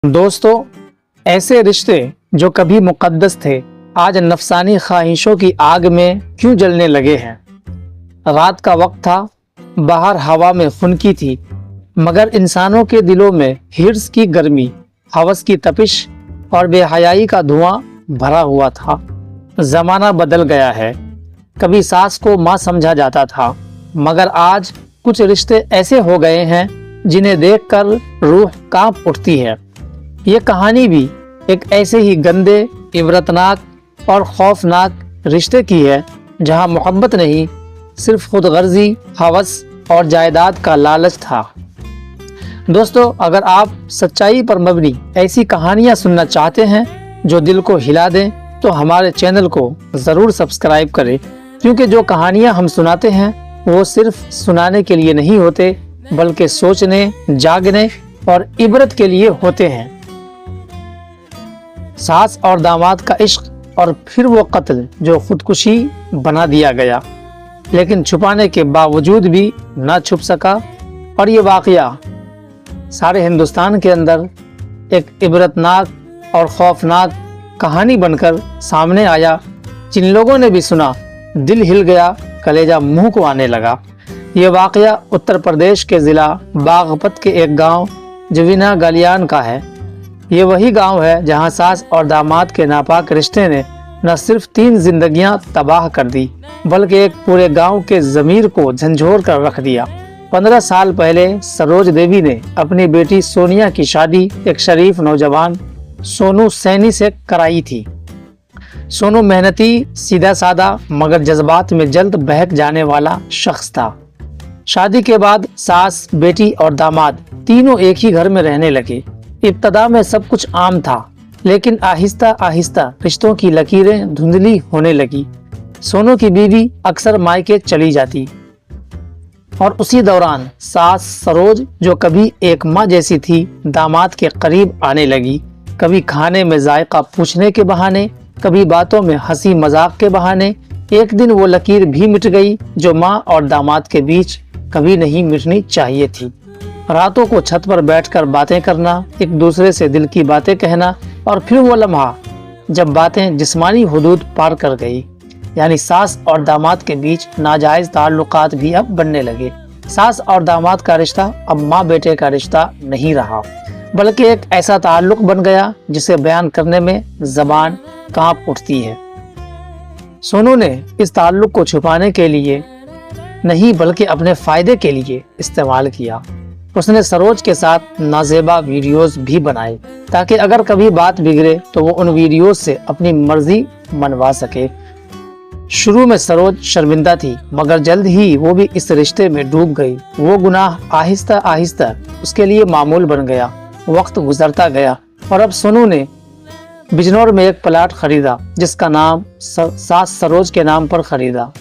दोस्तों, ऐसे रिश्ते जो कभी मुकद्दस थे आज नफसानी ख्वाहिशों की आग में क्यों जलने लगे हैं। रात का वक्त था, बाहर हवा में खुनकी थी, मगर इंसानों के दिलों में हिर्स की गर्मी, हवस की तपिश और बेहयाई का धुआं भरा हुआ था। जमाना बदल गया है। कभी सास को माँ समझा जाता था, मगर आज कुछ रिश्ते ऐसे हो गए हैं जिन्हें देखकर रूह कांप उठती है। ये कहानी भी एक ऐसे ही गंदे, इबरतनाक और खौफनाक रिश्ते की है जहां मोहब्बत नहीं, सिर्फ खुदगर्जी, हवस और जायदाद का लालच था। दोस्तों, अगर आप सच्चाई पर मबनी ऐसी कहानियां सुनना चाहते हैं जो दिल को हिला दें, तो हमारे चैनल को ज़रूर सब्सक्राइब करें, क्योंकि जो कहानियां हम सुनाते हैं वो सिर्फ सुनाने के लिए नहीं होते, बल्कि सोचने, जागने और इबरत के लिए होते हैं। सास और दामाद का इश्क और फिर वो कत्ल जो खुदकुशी बना दिया गया, लेकिन छुपाने के बावजूद भी ना छुप सका। और ये वाकया सारे हिंदुस्तान के अंदर एक इबरतनाक और खौफनाक कहानी बनकर सामने आया। जिन लोगों ने भी सुना, दिल हिल गया, कलेजा मुंह को आने लगा। ये वाकया उत्तर प्रदेश के ज़िला बागपत के एक गांव जवीना गालियान का है। ये वही गांव है जहां सास और दामाद के नापाक रिश्ते ने न सिर्फ 3 जिंदगियां तबाह कर दी, बल्कि एक पूरे गांव के ज़मीर को झंझोर कर रख दिया। 15 साल पहले सरोज देवी ने अपनी बेटी सोनिया की शादी एक शरीफ नौजवान सोनू सैनी से कराई थी। सोनू मेहनती, सीधा सादा, मगर जज्बात में जल्द बहक जाने वाला शख्स था। शादी के बाद सास, बेटी और दामाद तीनों एक ही घर में रहने लगे। इब्तदा में सब कुछ आम था, लेकिन आहिस्ता आहिस्ता रिश्तों की लकीरें धुंधली होने लगी। सोनू की बीवी अक्सर मायके चली जाती और उसी दौरान सास सरोज, जो कभी एक माँ जैसी थी, दामाद के करीब आने लगी। कभी खाने में जायका पूछने के बहाने, कभी बातों में हंसी मजाक के बहाने। एक दिन वो लकीर भी मिट गई जो माँ और दामाद के बीच कभी नहीं मिटनी चाहिए थी। रातों को छत पर बैठकर बातें करना, एक दूसरे से दिल की बातें कहना, और फिर वो लम्हा जब बातें जिस्मानी हुदूद पार कर गई, यानी सास और दामाद के बीच नाजायज ताल्लुकात भी अब बनने लगे। सास और दामाद का रिश्ता अब माँ बेटे का रिश्ता नहीं रहा, बल्कि एक ऐसा ताल्लुक बन गया जिसे बयान करने में जबान कांप उठती है। सोनू ने इस ताल्लुक को छुपाने के लिए नहीं, बल्कि अपने फायदे के लिए इस्तेमाल किया। उसने सरोज के साथ नाजेबा वीडियोस भी बनाए, ताकि अगर कभी बात बिगड़े तो वो उन वीडियोस से अपनी मर्जी मनवा सके। शुरू में सरोज शर्मिंदा थी, मगर जल्द ही वो भी इस रिश्ते में डूब गई। वो गुनाह आहिस्ता आहिस्ता उसके लिए मामूल बन गया। वक्त गुजरता गया और अब सोनू ने बिजनौर में एक प्लाट खरीदा, जिसका नाम सास सरोज के नाम पर खरीदा।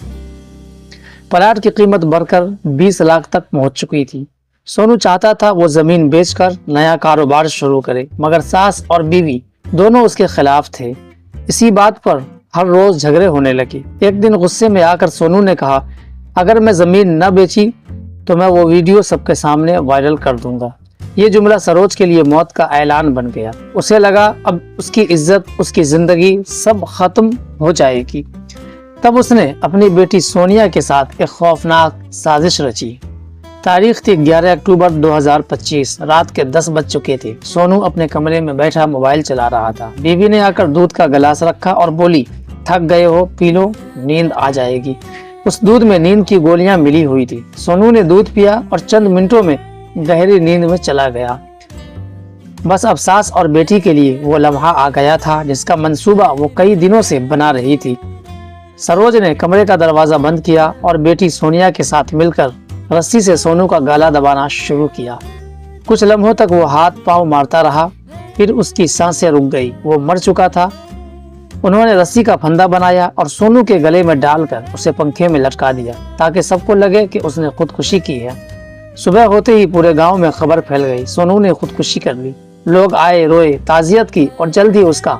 प्लाट की कीमत बढ़कर 20 लाख तक पहुंच चुकी थी। सोनू चाहता था वो जमीन बेचकर नया कारोबार शुरू करे, मगर सास और बीवी दोनों उसके खिलाफ थे। इसी बात पर हर रोज झगड़े होने लगे। एक दिन गुस्से में आकर सोनू ने कहा, अगर मैं जमीन न बेची तो मैं वो वीडियो सबके सामने वायरल कर दूंगा। ये जुमला सरोज के लिए मौत का ऐलान बन गया। उसे लगा अब उसकी इज्जत, उसकी जिंदगी सब खत्म हो जाएगी। तब उसने अपनी बेटी सोनिया के साथ एक खौफनाक साजिश रची। तारीख थी 11 अक्टूबर 2025। रात के 10 बज चुके थे। सोनू अपने कमरे में बैठा मोबाइल चला रहा था। बीवी ने आकर दूध का गिलास रखा और बोली, थक गए हो, पी लो, नींद आ जाएगी। उस दूध में नींद की गोलियां मिली हुई थी। सोनू ने दूध पिया और चंद मिनटों में गहरी नींद में चला गया। बस अब सास और बेटी के लिए वो लम्हा आ गया था जिसका मंसूबा वो कई दिनों से बना रही थी। सरोज ने कमरे का दरवाजा बंद किया और बेटी सोनिया के साथ मिलकर रस्सी से सोनू का गला दबाना शुरू किया। कुछ लम्हों तक वो हाथ पांव मारता रहा, फिर उसकी सांसें रुक गई। वो मर चुका था। उन्होंने रस्सी का फंदा बनाया और सोनू के गले में डालकर उसे पंखे में लटका दिया, ताकि सबको लगे कि उसने खुदकुशी की है। सुबह होते ही पूरे गांव में खबर फैल गई, सोनू ने खुदकुशी कर ली। लोग आए, रोए, ताजियत की और जल्द ही उसका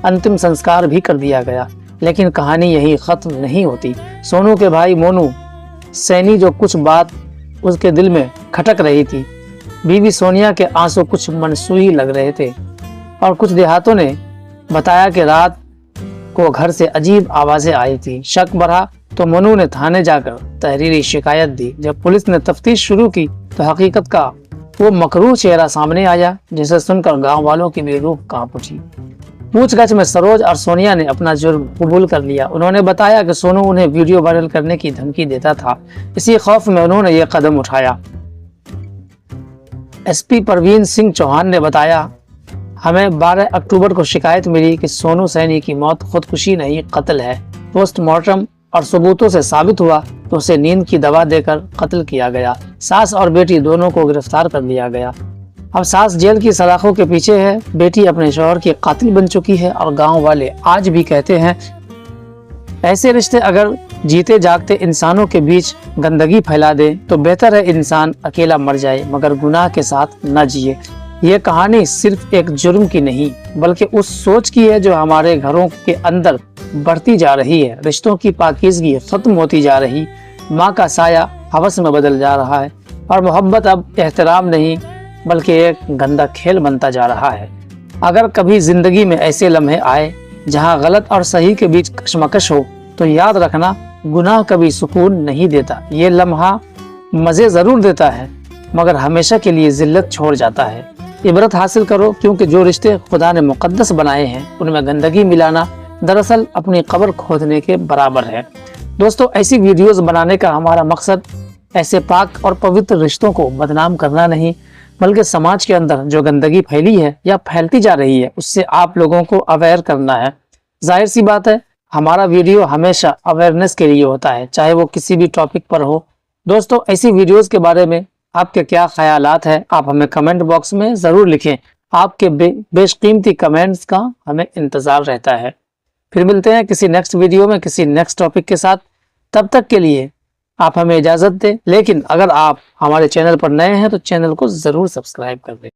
अंतिम संस्कार भी कर दिया गया। लेकिन कहानी यही खत्म नहीं होती। सोनू के भाई मोनू सैनी, जो कुछ बात उसके दिल में खटक रही थी, बीवी सोनिया के आंसू कुछ मनसूई लग रहे थे और कुछ देहातों ने बताया कि रात को घर से अजीब आवाजें आई थी। शक बढ़ा तो मनु ने थाने जाकर तहरीरी शिकायत दी। जब पुलिस ने तफ्तीश शुरू की तो हकीकत का वो मकरूह चेहरा सामने आया, जिसे सुनकर गांव वालों की भी रूह कांप उठी। पूछताछ में सरोज और सोनिया ने अपना जुर्म कबूल कर लिया। उन्होंने बताया कि सोनू उन्हें वीडियो वायरल करने की धमकी देता था, इसी खौफ में उन्होंने ये कदम उठाया। एसपी परवीन सिंह चौहान ने बताया, हमें 12 अक्टूबर को शिकायत मिली कि सोनू सैनी की मौत खुदकुशी नहीं कत्ल है। पोस्टमार्टम और सबूतों से साबित हुआ तो उसे नींद की दवा देकर कत्ल किया गया। सास और बेटी दोनों को गिरफ्तार कर लिया गया। अब सास जेल की सलाखों के पीछे है, बेटी अपने शौहर की कातिल बन चुकी है और गांव वाले आज भी कहते हैं ऐसे रिश्ते अगर जीते जागते इंसानों के बीच गंदगी फैला दे तो बेहतर है इंसान अकेला मर जाए मगर गुनाह के साथ न जिए। ये कहानी सिर्फ एक जुर्म की नहीं बल्कि उस सोच की है जो हमारे घरों के अंदर बढ़ती जा रही है। रिश्तों की पाकीज़गी खत्म होती जा रही, माँ का साया हवस में बदल जा रहा है और मोहब्बत अब एहतराम नहीं बल्कि एक गंदा खेल बनता जा रहा है। अगर कभी जिंदगी में ऐसे लम्हे आए जहाँ गलत और सही के बीच कशमकश हो तो याद रखना, गुनाह कभी सुकून नहीं देता। ये लम्हा मज़े ज़रूर देता है मगर हमेशा के लिए जिल्लत छोड़ जाता है। इबरत हासिल करो, क्योंकि जो रिश्ते खुदा ने मुकद्दस बनाए हैं उनमें गंदगी मिलाना दरअसल अपनी कब्र खोदने के बराबर है। दोस्तों, ऐसी वीडियोस बनाने का हमारा मकसद ऐसे पाक और पवित्र रिश्तों को बदनाम करना नहीं बल्कि समाज के अंदर जो गंदगी फैली है या फैलती जा रही है उससे आप लोगों को अवेयर करना है। जाहिर सी बात है, हमारा वीडियो हमेशा अवेयरनेस के लिए होता है, चाहे वो किसी भी टॉपिक पर हो। दोस्तों, ऐसी वीडियोस के बारे में आपके क्या ख्यालात हैं, आप हमें कमेंट बॉक्स में ज़रूर लिखें। आपके बेशकीमती कमेंट्स का हमें इंतज़ार रहता है। फिर मिलते हैं किसी नेक्स्ट वीडियो में किसी नेक्स्ट टॉपिक के साथ। तब तक के लिए आप हमें इजाज़त दें, लेकिन अगर आप हमारे चैनल पर नए हैं तो चैनल को ज़रूर सब्सक्राइब कर दें।